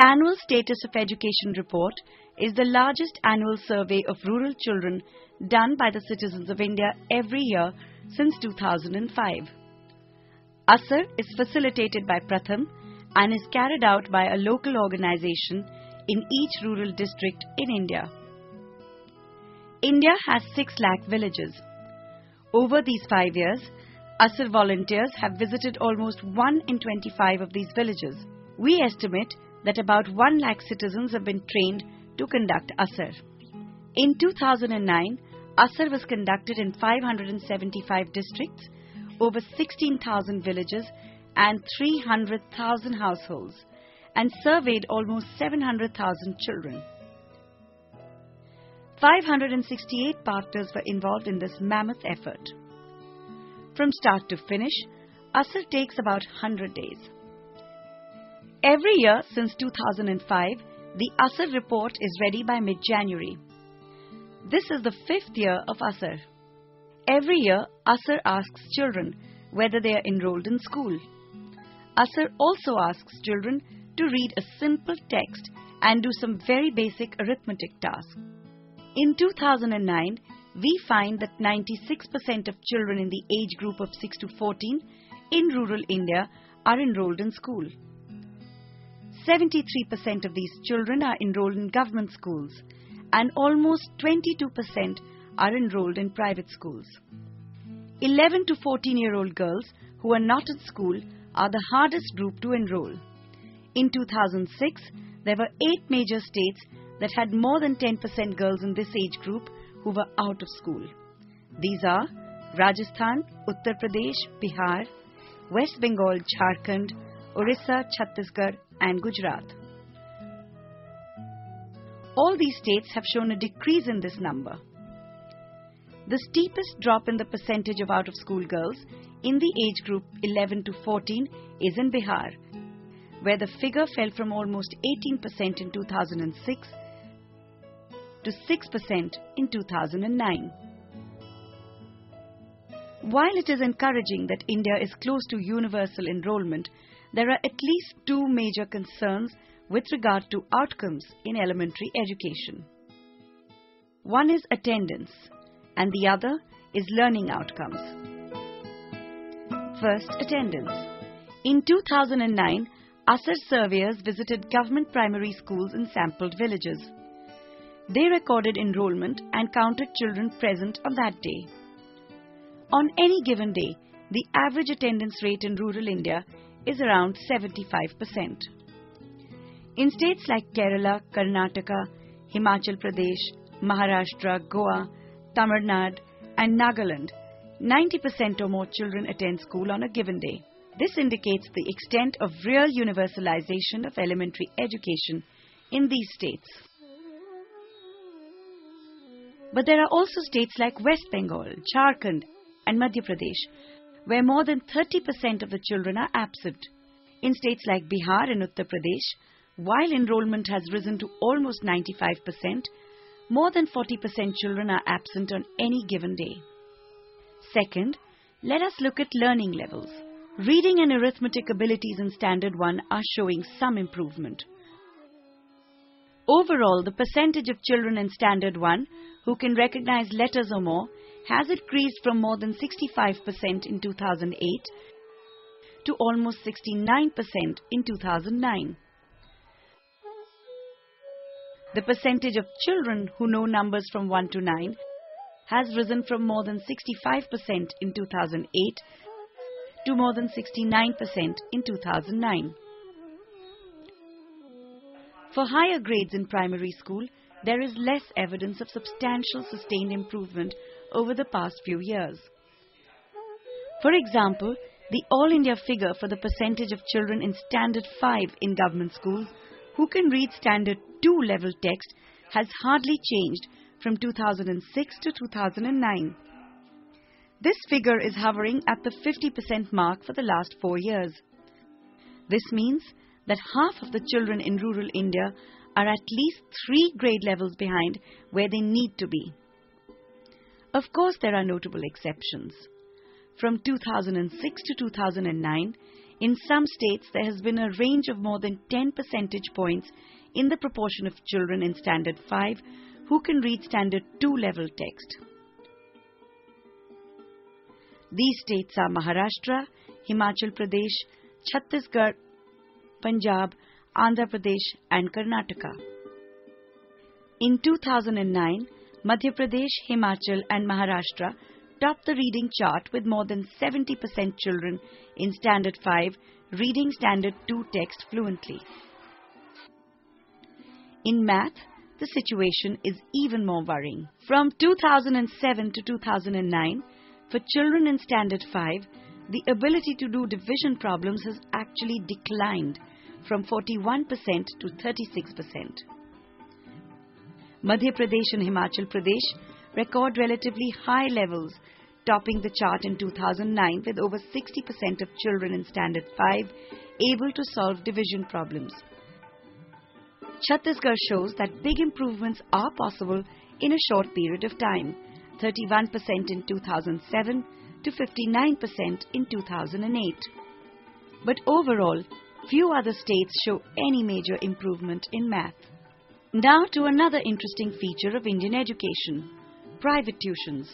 Annual Status of Education Report is the largest annual survey of rural children done by the citizens of India every year since 2005. Aser is facilitated by Pratham and is carried out by a local organization in each rural district in India. India has 6 lakh villages. Over these 5 years, Aser volunteers have visited almost 1 in 25 of these villages. We estimate that about 1 lakh citizens have been trained to conduct Aser. In 2009, Aser was conducted in 575 districts, over 16,000 villages and 300,000 households, and surveyed almost 700,000 children. 568 partners were involved in this mammoth effort. From start to finish, Aser takes about 100 days. Every year since 2005, the Aser report is ready by mid-January. This is the 5th year of Aser. Every year, Aser asks children whether they are enrolled in school. Aser also asks children to read a simple text and do some very basic arithmetic tasks. In 2009, we find that 96% of children in the age group of 6 to 14 in rural India are enrolled in school. 73% of these children are enrolled in government schools and almost 22% are enrolled in private schools. 11 to 14-year-old girls who are not at school are the hardest group to enroll. In 2006, there were 8 major states that had more than 10% girls in this age group who were out of school. These are Rajasthan, Uttar Pradesh, Bihar, West Bengal, Jharkhand, Orissa, Chhattisgarh and Gujarat. All these states have shown a decrease in this number. The steepest drop in the percentage of out-of-school girls in the age group 11 to 14 is in Bihar, where the figure fell from almost 18% in 2006 to 6% in 2009. While it is encouraging that India is close to universal enrollment, there are at least 2 major concerns with regard to outcomes in elementary education. One is attendance and the other is learning outcomes. First, attendance. In 2009, Aser surveyors visited government primary schools in sampled villages. They recorded enrollment and counted children present on that day. On any given day, the average attendance rate in rural India is around 75%. In states like Kerala, Karnataka, Himachal Pradesh, Maharashtra, Goa, Tamil Nadu and Nagaland, 90% or more children attend school on a given day. This indicates the extent of real universalization of elementary education in these states. But there are also states like West Bengal, Jharkhand and Madhya Pradesh, where more than 30% of the children are absent. In states like Bihar and Uttar Pradesh, while enrollment has risen to almost 95%, more than 40% children are absent on any given day. Second, let us look at learning levels. Reading and arithmetic abilities in Standard 1 are showing some improvement. Overall, the percentage of children in Standard 1 who can recognize letters or more has increased from more than 65% in 2008 to almost 69% in 2009. The percentage of children who know numbers from 1 to 9 has risen from more than 65% in 2008 to more than 69% in 2009. For higher grades in primary school, there is less evidence of substantial sustained improvement over the past few years. For example, the All India figure for the percentage of children in Standard 5 in government schools who can read Standard 2 level text has hardly changed from 2006 to 2009. This figure is hovering at the 50% mark for the last 4 years. This means that half of the children in rural India are at least 3 grade levels behind where they need to be. Of course, there are notable exceptions. From 2006 to 2009, In some states, there has been a range of more than 10 percentage points in the proportion of children in Standard 5 who can read Standard 2 level text. These states are Maharashtra, Himachal Pradesh, Chhattisgarh, Punjab, Andhra Pradesh and Karnataka. In 2009, Madhya Pradesh, Himachal and Maharashtra topped the reading chart with more than 70% children in Standard 5 reading Standard 2 text fluently. In math, the situation is even more worrying. From 2007 to 2009, for children in Standard 5, the ability to do division problems has actually declined from 41% to 36%. Madhya Pradesh and Himachal Pradesh record relatively high levels, topping the chart in 2009 with over 60% of children in Standard 5 able to solve division problems. Chhattisgarh shows that big improvements are possible in a short period of time, 31% in 2007 to 59% in 2008. But overall, few other states show any major improvement in math. Now to another interesting feature of Indian education, private tuitions.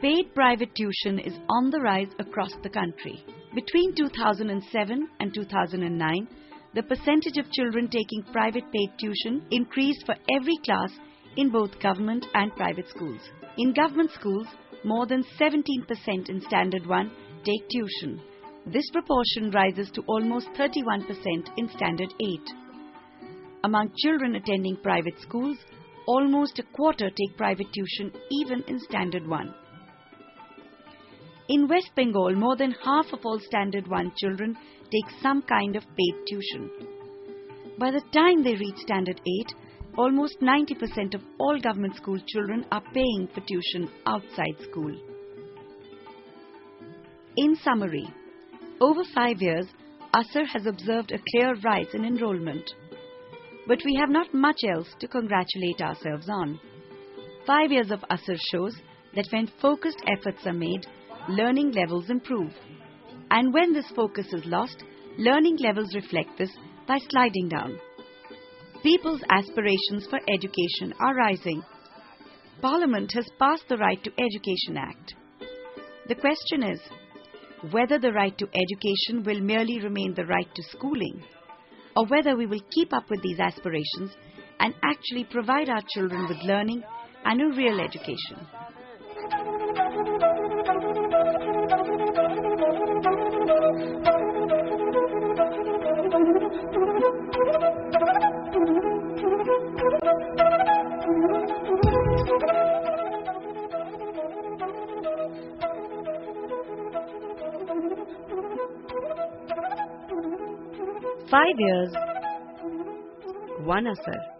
Paid private tuition is on the rise across the country. Between 2007 and 2009, the percentage of children taking private paid tuition increased for every class in both government and private schools. In government schools, more than 17% in Standard 1 take tuition. This proportion rises to almost 31% in Standard 8. Among children attending private schools, almost a quarter take private tuition even in Standard 1. In West Bengal, more than half of all Standard 1 children take some kind of paid tuition. By the time they reach Standard 8, almost 90% of all government school children are paying for tuition outside school. In summary, over 5 years, Aser has observed a clear rise in enrollment. But we have not much else to congratulate ourselves on. 5 years of Aser shows that when focused efforts are made, learning levels improve. And when this focus is lost, learning levels reflect this by sliding down. People's aspirations for education are rising. Parliament has passed the Right to Education Act. The question is whether the right to education will merely remain the right to schooling, or whether we will keep up with these aspirations and actually provide our children with learning and a real education. "5 years, one Aser."